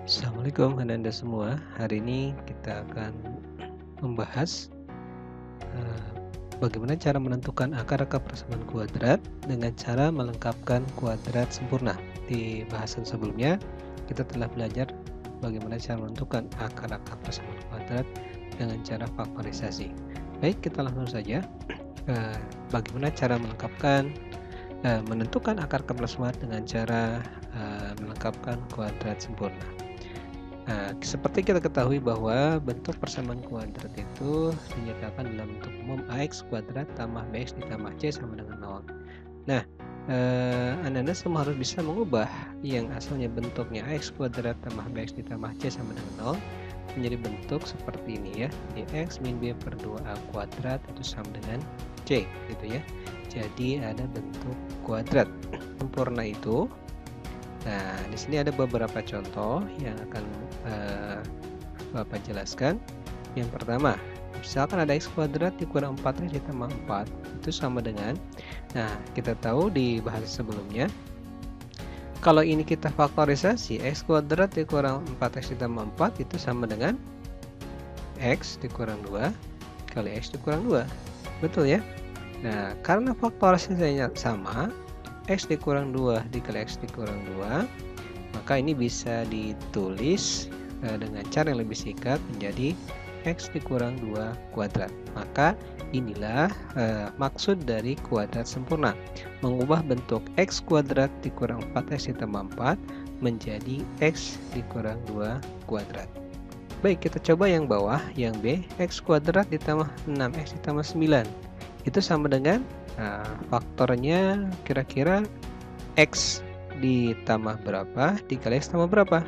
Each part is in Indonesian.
Assalamualaikum Anda semua. Hari ini kita akan membahas eh, bagaimana cara menentukan akar-akar persamaan kuadrat dengan cara melengkapkan kuadrat sempurna. Di bahasan sebelumnya kita telah belajar bagaimana cara menentukan akar-akar persamaan kuadrat dengan cara faktorisasi. Baik, kita langsung saja. Bagaimana cara menentukan akar-akar persamaan dengan cara melengkapkan kuadrat sempurna. Nah, seperti kita ketahui bahwa bentuk persamaan kuadrat itu dinyatakan dalam bentuk umum ax kuadrat tambah bx ditambah c sama dengan 0. Nah, Anda semua harus bisa mengubah yang asalnya bentuknya ax kuadrat tambah bx ditambah c sama dengan 0 menjadi bentuk seperti ini ya. Jadi x min b per 2a kuadrat itu sama dengan c gitu ya. Jadi ada bentuk kuadrat sempurna itu. Nah, di sini ada beberapa contoh yang akan Bapak jelaskan. Yang pertama, misalkan ada x kuadrat dikurang 4x ditambah 4 itu sama dengan, nah kita tahu di bahasa sebelumnya, kalau ini kita faktorisasi, x kuadrat dikurang 4x ditambah 4 itu sama dengan x dikurang 2 kali x dikurang 2. Betul ya? Nah, karena faktorisasinya sama, x dikurang 2 dikali x dikurang 2, maka ini bisa ditulis dengan cara yang lebih singkat menjadi x dikurang 2 kuadrat. Maka inilah maksud dari kuadrat sempurna, mengubah bentuk x kuadrat dikurang 4x ditambah 4 menjadi x dikurang 2 kuadrat. Baik, kita coba yang bawah, yang B, x kuadrat ditambah 6x ditambah 9 itu sama dengan, faktornya kira-kira x ditambah berapa dikali x tambah berapa.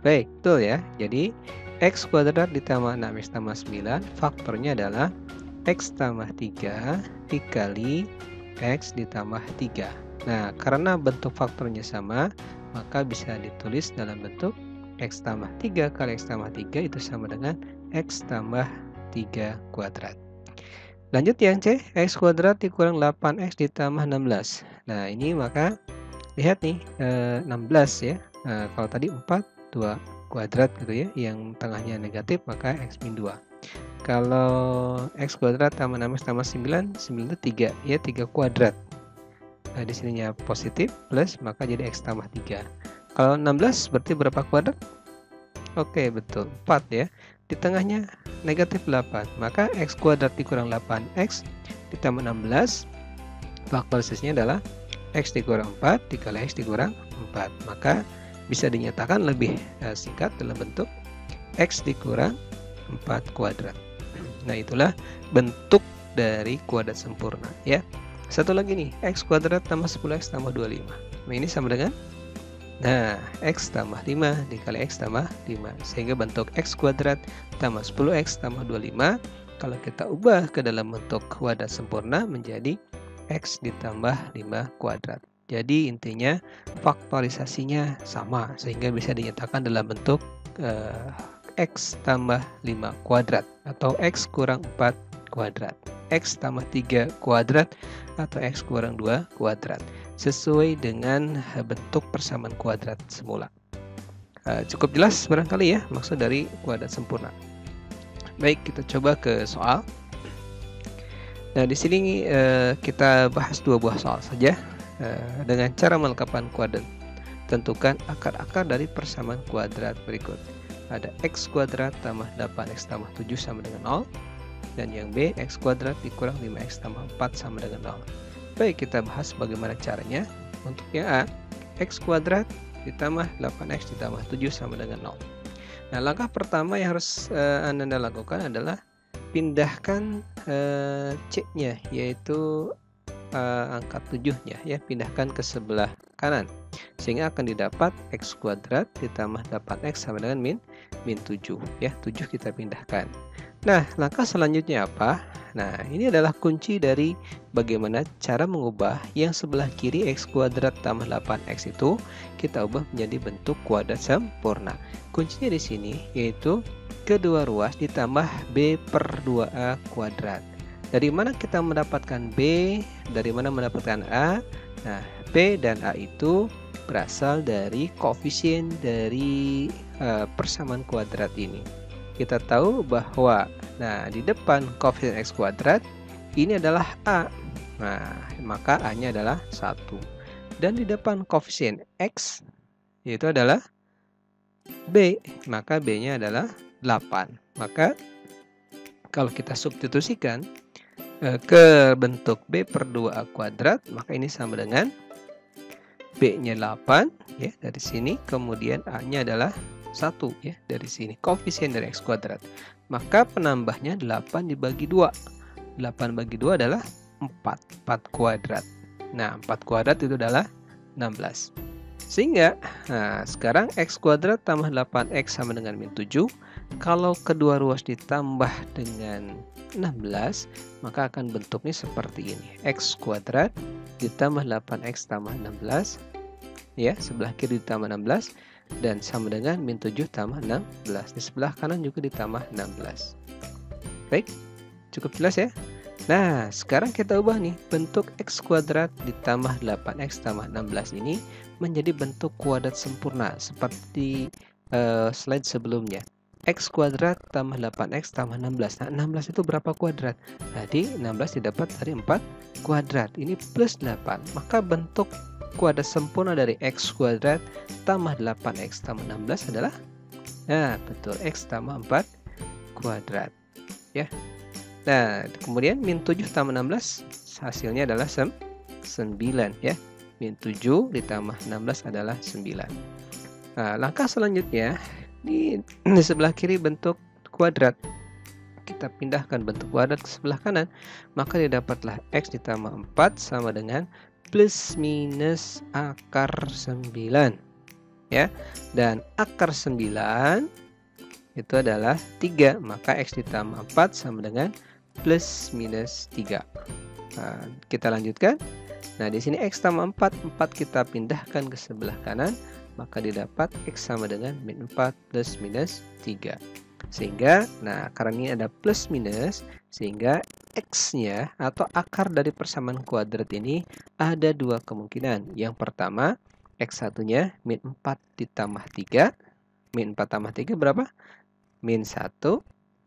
Baik, betul ya. Jadi x kuadrat ditambah 6x tambah 9 faktornya adalah x tambah 3 dikali x ditambah 3. Nah, karena bentuk faktornya sama, maka bisa ditulis dalam bentuk x tambah 3 kali x tambah 3 itu sama dengan x tambah 3 kuadrat. Lanjut yang C, x kuadrat dikurang 8x ditambah 16. Nah, ini maka lihat nih, 16 ya. Nah, kalau tadi 4, 2 kuadrat gitu ya, yang tengahnya negatif maka x min 2. Kalau x kuadrat tambah 6x tambah 9, 9 itu 3 ya, 3 kuadrat. Nah, di sininya positif plus maka jadi x tambah 3. Kalau 16 berarti berapa kuadrat? Oke, betul, 4 ya. Di tengahnya negatif 8, maka x kuadrat dikurang 8x ditambah 16, faktorisasinya adalah x dikurang 4 dikali x dikurang 4. Maka bisa dinyatakan lebih singkat dalam bentuk x dikurang 4 kuadrat. Nah, itulah bentuk dari kuadrat sempurna ya. Satu lagi nih, x kuadrat tambah 10x tambah 25. Nah, ini sama dengan, nah, x tambah 5 dikali x tambah 5. Sehingga bentuk x kuadrat tambah 10x tambah 25 kalau kita ubah ke dalam bentuk kuadrat sempurna menjadi x ditambah 5 kuadrat. Jadi intinya faktorisasinya sama sehingga bisa dinyatakan dalam bentuk x tambah 5 kuadrat atau x kurang 4 kuadrat, x tambah 3 kuadrat atau x kurang 2 kuadrat sesuai dengan bentuk persamaan kuadrat semula. Cukup jelas barangkali ya maksud dari kuadrat sempurna. Baik, kita coba ke soal. Nah, di sini kita bahas dua buah soal saja dengan cara melengkapkan kuadrat. Tentukan akar-akar dari persamaan kuadrat berikut. Ada x kuadrat tambah 8x tambah 7 sama dengan 0. Dan yang B, x kuadrat dikurang 5x tambah 4 sama dengan 0. Baik, kita bahas bagaimana caranya. Untuk yang A, x kuadrat ditambah 8x ditambah 7 sama dengan 0. Nah, langkah pertama yang harus Anda lakukan adalah pindahkan C-nya, yaitu angka 7-nya ya, pindahkan ke sebelah kanan sehingga akan didapat x kuadrat ditambah 8x sama dengan min 7 ya. 7 kita pindahkan. Nah, langkah selanjutnya apa? Nah, ini adalah kunci dari bagaimana cara mengubah yang sebelah kiri x kuadrat tambah 8x itu kita ubah menjadi bentuk kuadrat sempurna. Kuncinya di sini yaitu kedua ruas ditambah b per 2a kuadrat. Dari mana kita mendapatkan b? Dari mana mendapatkan a? Nah, b dan a itu berasal dari koefisien dari persamaan kuadrat ini. Kita tahu bahwa di depan koefisien X kuadrat ini adalah A. Nah, maka A-nya adalah 1. Dan di depan koefisien X yaitu adalah B, maka B-nya adalah 8. Maka kalau kita substitusikan ke bentuk B per 2A kuadrat, maka ini sama dengan B-nya 8 ya dari sini, kemudian A-nya adalah 1 ya dari sini, koefisien dari X kuadrat. Maka penambahnya 8 dibagi 2. 8 bagi 2 adalah 4 kuadrat. Nah, 4 kuadrat itu adalah 16. Sehingga sekarang X kuadrat tambah 8X sama dengan min 7. Kalau kedua ruas ditambah dengan 16, maka akan bentuknya seperti ini. X kuadrat ditambah 8X tambah 16. Ya, sebelah kiri ditambah 16. Dan sama dengan min 7 tambah 16. Di sebelah kanan juga ditambah 16. Baik, cukup jelas ya? Nah, sekarang kita ubah nih. Bentuk X kuadrat ditambah 8X tambah 16 ini menjadi bentuk kuadrat sempurna seperti slide sebelumnya. X kuadrat tambah 8X tambah 16. Nah, 16 itu berapa kuadrat? Tadi 16 didapat dari 4 kuadrat. Ini plus 8. Maka bentuk kuadrat sempurna dari X kuadrat tambah 8X tambah 16 adalah, nah betul, X tambah 4 kuadrat. Ya. Nah, kemudian min 7 tambah 16 hasilnya adalah 9 ya. Min 7 ditambah 16 adalah 9. Nah, langkah selanjutnya di sebelah kiri bentuk kuadrat. Kita pindahkan bentuk kuadrat ke sebelah kanan, maka didapatlah X ditambah 4 sama dengan plus minus akar 9 ya. Dan akar 9 itu adalah 3, maka X ditambah 4 sama dengan plus minus 3. Nah, kita lanjutkan. Nah, di sini X tambah 4 kita pindahkan ke sebelah kanan, maka didapat X sama dengan min 4 plus minus 3. Sehingga, nah karena ini ada plus minus, sehingga X-nya atau akar dari persamaan kuadrat ini ada dua kemungkinan. Yang pertama, X1-nya min 4 ditambah 3. Min 4 tambah 3 berapa? Min 1.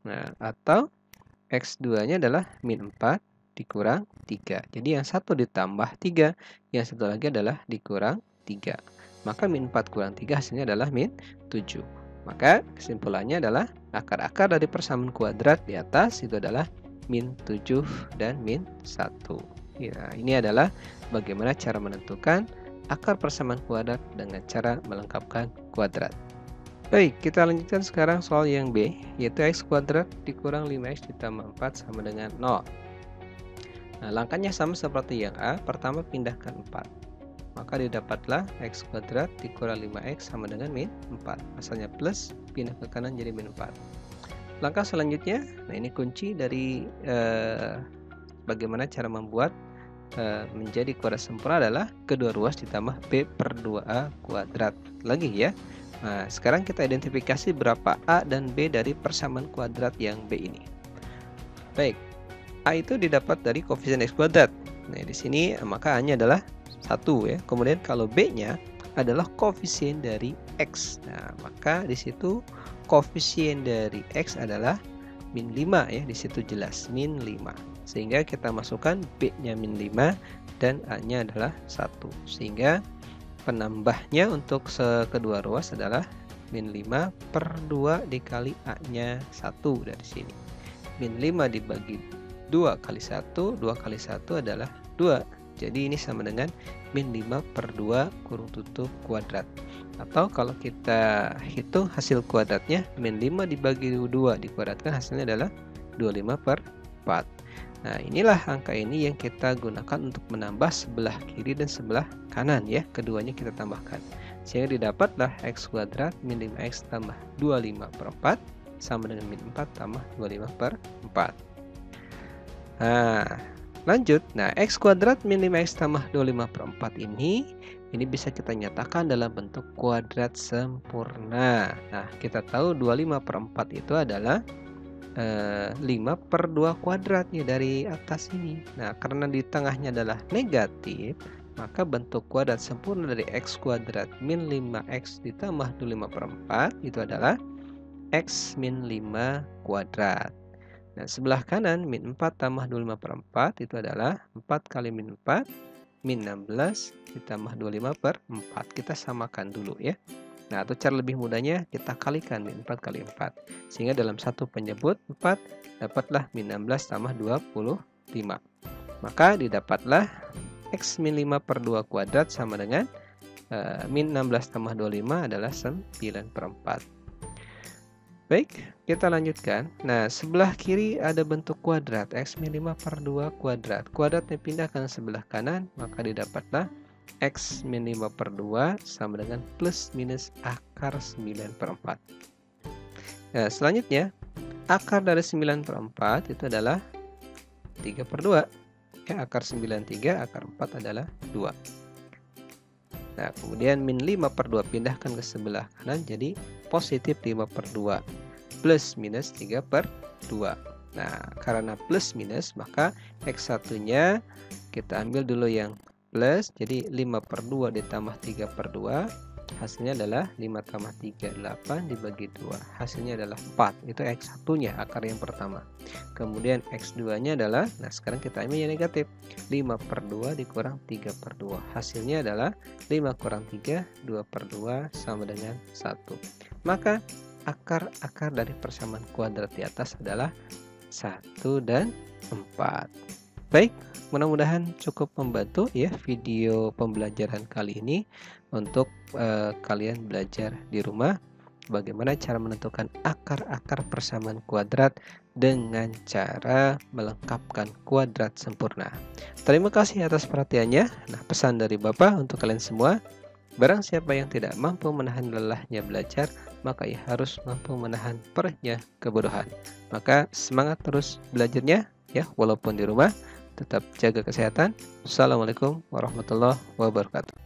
Nah, atau X2-nya adalah min 4 dikurang 3. Jadi yang satu ditambah 3, yang satu lagi adalah dikurang 3. Maka min 4 kurang 3 hasilnya adalah min 7. Maka kesimpulannya adalah akar-akar dari persamaan kuadrat di atas itu adalah min 7 dan min 1. Ya, ini adalah bagaimana cara menentukan akar persamaan kuadrat dengan cara melengkapkan kuadrat. Baik, kita lanjutkan sekarang soal yang B, yaitu X kuadrat dikurang 5X ditambah 4 sama dengan 0. Nah, langkahnya sama seperti yang A. Pertama, pindahkan 4. Maka didapatlah X kuadrat dikurang 5X sama dengan min 4. Asalnya plus, pindah ke kanan jadi min 4. Langkah selanjutnya, nah ini kunci dari bagaimana cara membuat menjadi kuadrat sempurna adalah kedua ruas ditambah B per 2A kuadrat. Lagi ya. Nah, sekarang kita identifikasi berapa A dan B dari persamaan kuadrat yang B ini. Baik, A itu didapat dari koefisien X kuadrat. Nah, di sini maka A-nya adalah 1 ya. Kemudian kalau B-nya adalah koefisien dari X. Nah, maka di situ koefisien dari X adalah min 5 ya. Di situ jelas min 5. Sehingga kita masukkan B-nya min 5 dan A-nya adalah 1. Sehingga penambahnya untuk kedua ruas adalah min 5 per 2 dikali A-nya 1 dari sini. Min 5 dibagi 2 kali 1, 2 kali 1 adalah 2. Jadi ini sama dengan min 5 per 2 kurung tutup kuadrat. Atau kalau kita hitung hasil kuadratnya, min 5 dibagi 2 dikuadratkan hasilnya adalah 25 per 4. Nah, inilah angka ini yang kita gunakan untuk menambah sebelah kiri dan sebelah kanan ya. Keduanya kita tambahkan. Sehingga didapatlah X kuadrat min 5X tambah 25 per 4 sama dengan min 4 tambah 25 per 4. Nah, lanjut. Nah, X kuadrat min 5X tambah 25 per 4 ini bisa kita nyatakan dalam bentuk kuadrat sempurna. Nah, kita tahu 25 per 4 itu adalah 5 per 2 kuadratnya dari atas ini. Nah, karena di tengahnya adalah negatif, maka bentuk kuadrat sempurna dari X kuadrat min 5X ditambah 25/4 itu adalah X min 5 kuadrat. Nah, sebelah kanan min 4 tambah 25/4 itu adalah 4 kali min 4 min 16 ditambah 25/4. Kita samakan dulu ya. Nah, atau cara lebih mudahnya kita kalikan min 4 kali 4. Sehingga dalam satu penyebut 4 dapatlah min 16 tambah 25. Maka didapatlah X min 5/2 kuadrat sama dengan min 16 tambah 25 adalah 9/4. Baik, kita lanjutkan. Nah, sebelah kiri ada bentuk kuadrat X min 5/2 kuadrat. Kuadratnya pindahkan sebelah kanan, maka didapatlah X min 5/2 sama dengan plus minus akar 9/4. Nah, selanjutnya akar dari 9/4 itu adalah 3/2. Ya, akar 93, akar 4 adalah 2. Nah, kemudian min 5/2 pindahkan ke sebelah kanan jadi positif 5/2 plus minus 3/2. Nah, karena plus minus maka X1-nya kita ambil dulu yang plus, jadi 5/2 ditambah 3/2 hasilnya adalah 5 tambah 3, 8 dibagi 2 hasilnya adalah 4. Itu X1-nya, akar yang pertama. Kemudian X2-nya adalah, nah sekarang kita ambil yang negatif, 5/2 dikurang 3/2 hasilnya adalah 5 kurang 3, 2/2 sama dengan 1. Maka akar-akar dari persamaan kuadrat di atas adalah 1 dan 4. Baik, mudah-mudahan cukup membantu ya video pembelajaran kali ini untuk kalian belajar di rumah bagaimana cara menentukan akar-akar persamaan kuadrat dengan cara melengkapkan kuadrat sempurna. Terima kasih atas perhatiannya. Nah, pesan dari Bapak untuk kalian semua, barang siapa yang tidak mampu menahan lelahnya belajar, maka ia harus mampu menahan perihnya kebodohan. Maka semangat terus belajarnya ya, walaupun di rumah. Tetap jaga kesehatan. Assalamualaikum warahmatullahi wabarakatuh.